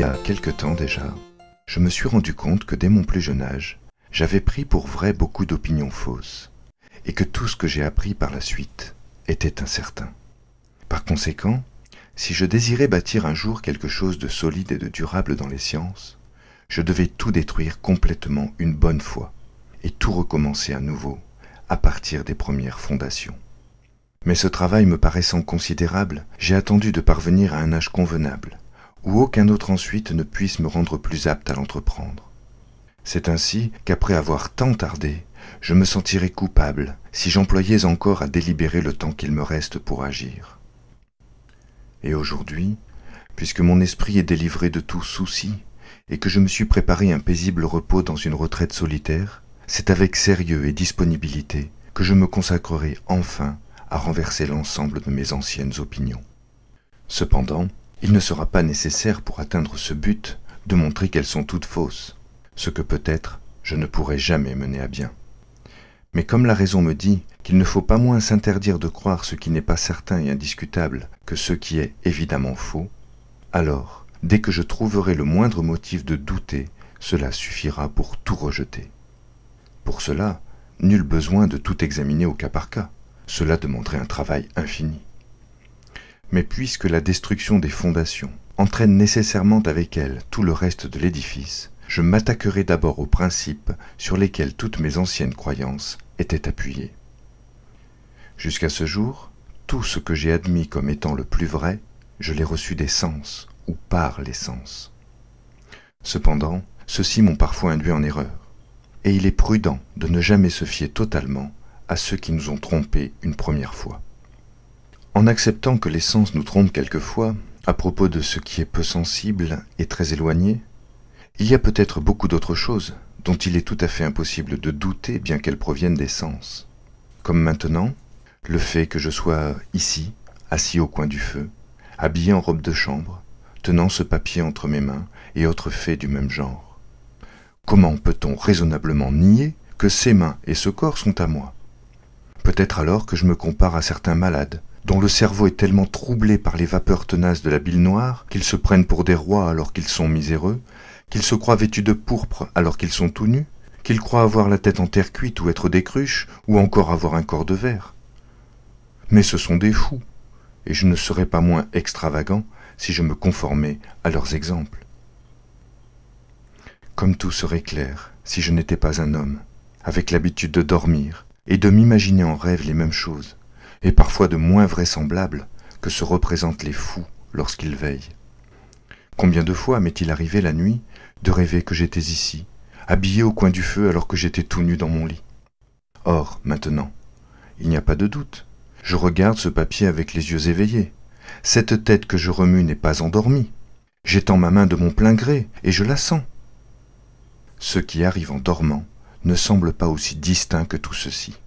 y a quelque temps déjà, je me suis rendu compte que dès mon plus jeune âge, j'avais pris pour vrai beaucoup d'opinions fausses, et que tout ce que j'ai appris par la suite était incertain. Par conséquent, si je désirais bâtir un jour quelque chose de solide et de durable dans les sciences, je devais tout détruire complètement une bonne fois, et tout recommencer à nouveau, à partir des premières fondations. Mais ce travail me paraissant considérable, j'ai attendu de parvenir à un âge convenable, où aucun autre ensuite ne puisse me rendre plus apte à l'entreprendre. C'est ainsi qu'après avoir tant tardé, je me sentirais coupable si j'employais encore à délibérer le temps qu'il me reste pour agir. Et aujourd'hui, puisque mon esprit est délivré de tout souci, et que je me suis préparé un paisible repos dans une retraite solitaire, c'est avec sérieux et disponibilité que je me consacrerai enfin à renverser l'ensemble de mes anciennes opinions. Cependant, il ne sera pas nécessaire pour atteindre ce but de montrer qu'elles sont toutes fausses, ce que peut-être je ne pourrai jamais mener à bien. Mais comme la raison me dit qu'il ne faut pas moins s'interdire de croire ce qui n'est pas certain et indiscutable que ce qui est évidemment faux, alors, dès que je trouverai le moindre motif de douter, cela suffira pour tout rejeter. Pour cela, nul besoin de tout examiner au cas par cas. Cela demanderait un travail infini. Mais puisque la destruction des fondations entraîne nécessairement avec elle tout le reste de l'édifice, je m'attaquerai d'abord aux principes sur lesquels toutes mes anciennes croyances étaient appuyées. Jusqu'à ce jour, tout ce que j'ai admis comme étant le plus vrai, je l'ai reçu des sens ou par les sens. Cependant, ceux-ci m'ont parfois induit en erreur, et il est prudent de ne jamais se fier totalement à ceux qui nous ont trompés une première fois. En acceptant que les sens nous trompent quelquefois, à propos de ce qui est peu sensible et très éloigné, il y a peut-être beaucoup d'autres choses dont il est tout à fait impossible de douter bien qu'elles proviennent des sens. Comme maintenant, le fait que je sois ici, assis au coin du feu, habillé en robe de chambre, tenant ce papier entre mes mains et autres faits du même genre. Comment peut-on raisonnablement nier que ces mains et ce corps sont à moi ? Peut-être alors que je me compare à certains malades, dont le cerveau est tellement troublé par les vapeurs tenaces de la bile noire qu'ils se prennent pour des rois alors qu'ils sont miséreux, qu'ils se croient vêtus de pourpre alors qu'ils sont tout nus, qu'ils croient avoir la tête en terre cuite ou être des cruches, ou encore avoir un corps de verre. Mais ce sont des fous, et je ne serais pas moins extravagant si je me conformais à leurs exemples. Comme tout serait clair si je n'étais pas un homme, avec l'habitude de dormir et de m'imaginer en rêve les mêmes choses, et parfois de moins vraisemblables que se représentent les fous lorsqu'ils veillent. Combien de fois m'est-il arrivé la nuit de rêver que j'étais ici, habillé au coin du feu alors que j'étais tout nu dans mon lit. Or, maintenant, il n'y a pas de doute, je regarde ce papier avec les yeux éveillés. Cette tête que je remue n'est pas endormie. J'étends ma main de mon plein gré et je la sens. Ce qui arrive en dormant ne semble pas aussi distinct que tout ceci.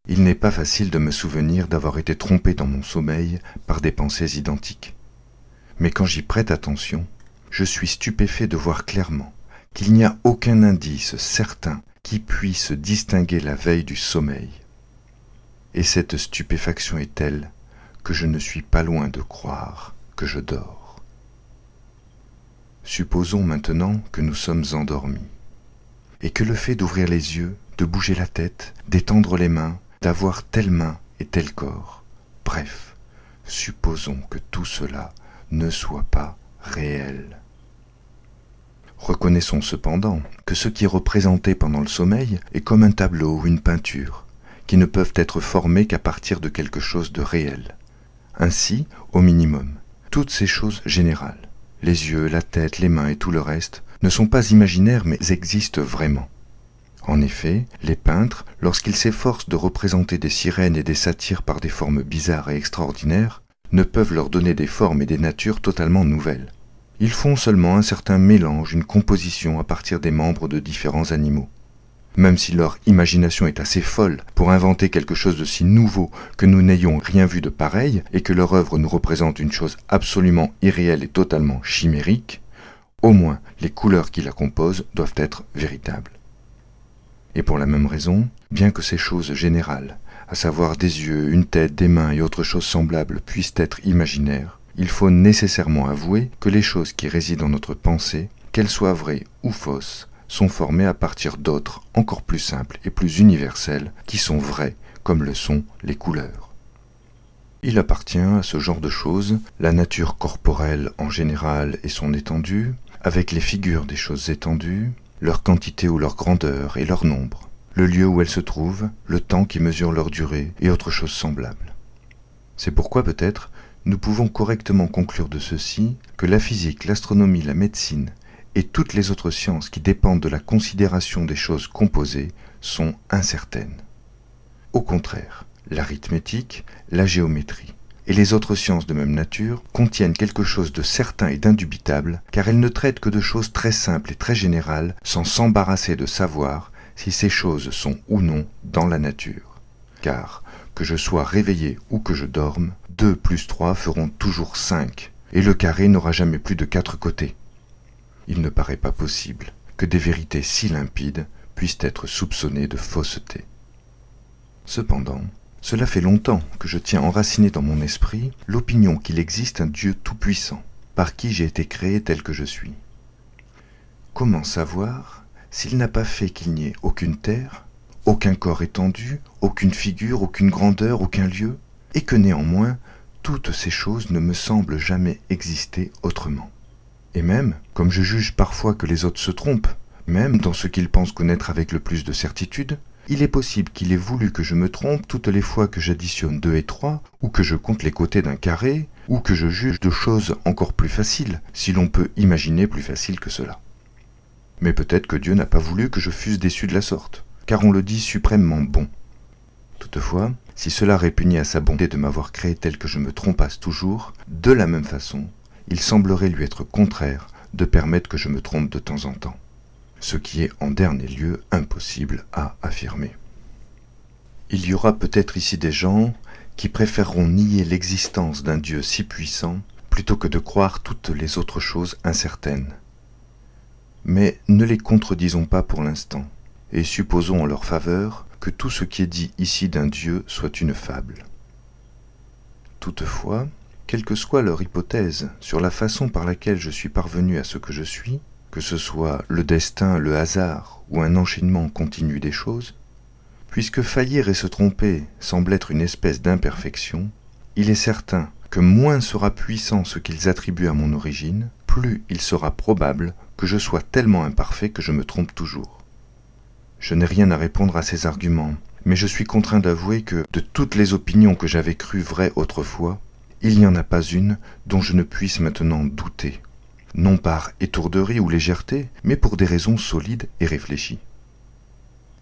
Il n'est pas facile de me souvenir d'avoir été trompé dans mon sommeil par des pensées identiques. Mais quand j'y prête attention, je suis stupéfait de voir clairement qu'il n'y a aucun indice certain qui puisse distinguer la veille du sommeil. Et cette stupéfaction est telle que je ne suis pas loin de croire que je dors. Supposons maintenant que nous sommes endormis, et que le fait d'ouvrir les yeux, de bouger la tête, d'étendre les mains, d'avoir telle main et tel corps, bref, supposons que tout cela ne soit pas réel. Reconnaissons cependant que ce qui est représenté pendant le sommeil est comme un tableau ou une peinture, qui ne peuvent être formés qu'à partir de quelque chose de réel. Ainsi, au minimum, toutes ces choses générales, les yeux, la tête, les mains et tout le reste, ne sont pas imaginaires mais existent vraiment. En effet, les peintres, lorsqu'ils s'efforcent de représenter des sirènes et des satyres par des formes bizarres et extraordinaires, ne peuvent leur donner des formes et des natures totalement nouvelles. Ils font seulement un certain mélange, une composition à partir des membres de différents animaux. Même si leur imagination est assez folle pour inventer quelque chose de si nouveau que nous n'ayons rien vu de pareil et que leur œuvre nous représente une chose absolument irréelle et totalement chimérique, au moins les couleurs qui la composent doivent être véritables. Et pour la même raison, bien que ces choses générales, à savoir des yeux, une tête, des mains et autres choses semblables puissent être imaginaires, il faut nécessairement avouer que les choses qui résident dans notre pensée, qu'elles soient vraies ou fausses, sont formées à partir d'autres, encore plus simples et plus universelles, qui sont vraies, comme le sont les couleurs. Il appartient à ce genre de choses, la nature corporelle en général et son étendue, avec les figures des choses étendues, leur quantité ou leur grandeur et leur nombre, le lieu où elles se trouvent, le temps qui mesure leur durée et autres choses semblables. C'est pourquoi peut-être nous pouvons correctement conclure de ceci que la physique, l'astronomie, la médecine et toutes les autres sciences qui dépendent de la considération des choses composées sont incertaines. Au contraire, l'arithmétique, la géométrie et les autres sciences de même nature contiennent quelque chose de certain et d'indubitable, car elles ne traitent que de choses très simples et très générales, sans s'embarrasser de savoir si ces choses sont ou non dans la nature. Car, que je sois réveillé ou que je dorme, 2 plus 3 feront toujours 5, et le carré n'aura jamais plus de 4 côtés. Il ne paraît pas possible que des vérités si limpides puissent être soupçonnées de fausseté. Cependant, cela fait longtemps que je tiens enraciné dans mon esprit l'opinion qu'il existe un Dieu tout-puissant, par qui j'ai été créé tel que je suis. Comment savoir s'il n'a pas fait qu'il n'y ait aucune terre, aucun corps étendu, aucune figure, aucune grandeur, aucun lieu, et que néanmoins, toutes ces choses ne me semblent jamais exister autrement. Et même, comme je juge parfois que les autres se trompent, même dans ce qu'ils pensent connaître avec le plus de certitude, il est possible qu'il ait voulu que je me trompe toutes les fois que j'additionne 2 et 3, ou que je compte les côtés d'un carré, ou que je juge de choses encore plus faciles, si l'on peut imaginer plus facile que cela. Mais peut-être que Dieu n'a pas voulu que je fusse déçu de la sorte, car on le dit suprêmement bon. Toutefois, si cela répugnait à sa bonté de m'avoir créé tel que je me trompasse toujours, de la même façon, il semblerait lui être contraire de permettre que je me trompe de temps en temps, ce qui est en dernier lieu impossible à affirmer. Il y aura peut-être ici des gens qui préféreront nier l'existence d'un Dieu si puissant plutôt que de croire toutes les autres choses incertaines. Mais ne les contredisons pas pour l'instant, et supposons en leur faveur que tout ce qui est dit ici d'un Dieu soit une fable. Toutefois, quelle que soit leur hypothèse sur la façon par laquelle je suis parvenu à ce que je suis, que ce soit le destin, le hasard ou un enchaînement continu des choses, puisque faillir et se tromper semble être une espèce d'imperfection, il est certain que moins sera puissant ce qu'ils attribuent à mon origine, plus il sera probable que je sois tellement imparfait que je me trompe toujours. Je n'ai rien à répondre à ces arguments, mais je suis contraint d'avouer que, de toutes les opinions que j'avais crues vraies autrefois, il n'y en a pas une dont je ne puisse maintenant douter, non par étourderie ou légèreté, mais pour des raisons solides et réfléchies.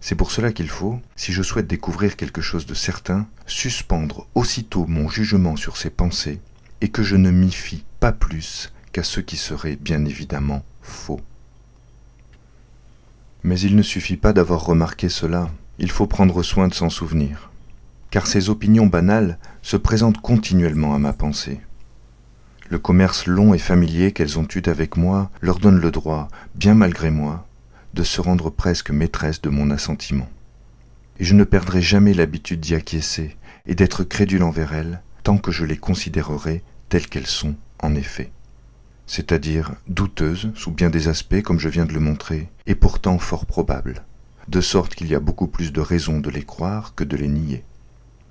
C'est pour cela qu'il faut, si je souhaite découvrir quelque chose de certain, suspendre aussitôt mon jugement sur ces pensées, et que je ne m'y fie pas plus qu'à ce qui serait bien évidemment faux. Mais il ne suffit pas d'avoir remarqué cela, il faut prendre soin de s'en souvenir, car ces opinions banales se présentent continuellement à ma pensée. Le commerce long et familier qu'elles ont eu avec moi leur donne le droit, bien malgré moi, de se rendre presque maîtresse de mon assentiment. Et je ne perdrai jamais l'habitude d'y acquiescer et d'être crédule envers elles tant que je les considérerai telles qu'elles sont en effet. C'est-à-dire douteuses sous bien des aspects comme je viens de le montrer, et pourtant fort probables, de sorte qu'il y a beaucoup plus de raisons de les croire que de les nier.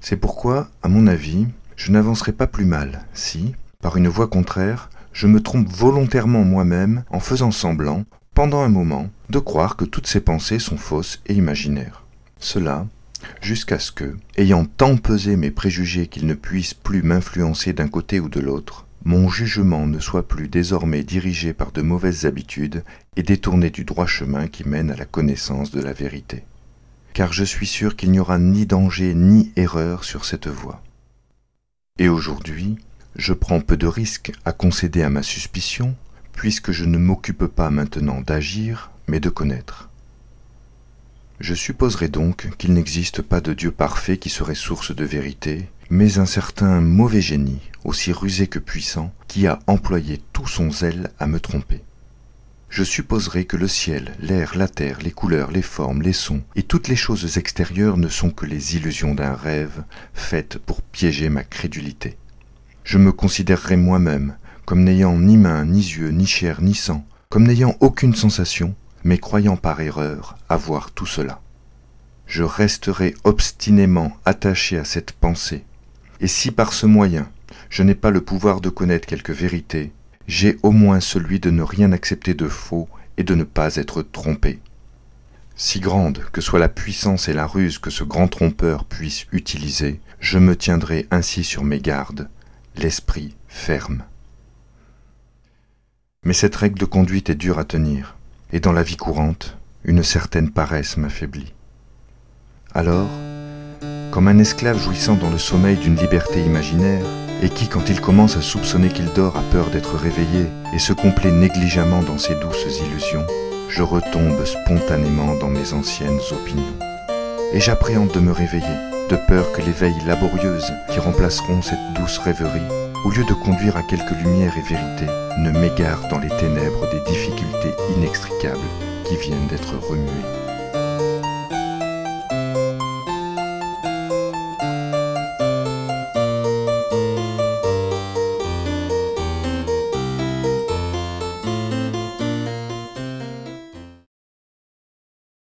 C'est pourquoi, à mon avis, je n'avancerai pas plus mal si, par une voie contraire, je me trompe volontairement moi-même en faisant semblant, pendant un moment, de croire que toutes ces pensées sont fausses et imaginaires. Cela, jusqu'à ce que, ayant tant pesé mes préjugés qu'ils ne puissent plus m'influencer d'un côté ou de l'autre, mon jugement ne soit plus désormais dirigé par de mauvaises habitudes et détourné du droit chemin qui mène à la connaissance de la vérité. Car je suis sûr qu'il n'y aura ni danger ni erreur sur cette voie. Et aujourd'hui, je prends peu de risques à concéder à ma suspicion, puisque je ne m'occupe pas maintenant d'agir, mais de connaître. Je supposerai donc qu'il n'existe pas de Dieu parfait qui serait source de vérité, mais un certain mauvais génie, aussi rusé que puissant, qui a employé tout son zèle à me tromper. Je supposerai que le ciel, l'air, la terre, les couleurs, les formes, les sons et toutes les choses extérieures ne sont que les illusions d'un rêve, faites pour piéger ma crédulité. je me considérerais moi-même comme n'ayant ni main, ni yeux, ni chair, ni sang, comme n'ayant aucune sensation, mais croyant par erreur avoir tout cela. Je resterai obstinément attaché à cette pensée, et si par ce moyen je n'ai pas le pouvoir de connaître quelque vérité, j'ai au moins celui de ne rien accepter de faux et de ne pas être trompé. Si grande que soit la puissance et la ruse que ce grand trompeur puisse utiliser, je me tiendrai ainsi sur mes gardes, l'esprit ferme. Mais cette règle de conduite est dure à tenir, et dans la vie courante, une certaine paresse m'affaiblit. Alors, comme un esclave jouissant dans le sommeil d'une liberté imaginaire, et qui, quand il commence à soupçonner qu'il dort, a peur d'être réveillé et se complaît négligemment dans ses douces illusions, je retombe spontanément dans mes anciennes opinions. Et j'appréhende de me réveiller, de peur que les veilles laborieuses qui remplaceront cette douce rêverie, au lieu de conduire à quelque lumière et vérité, ne m'égarent dans les ténèbres des difficultés inextricables qui viennent d'être remuées.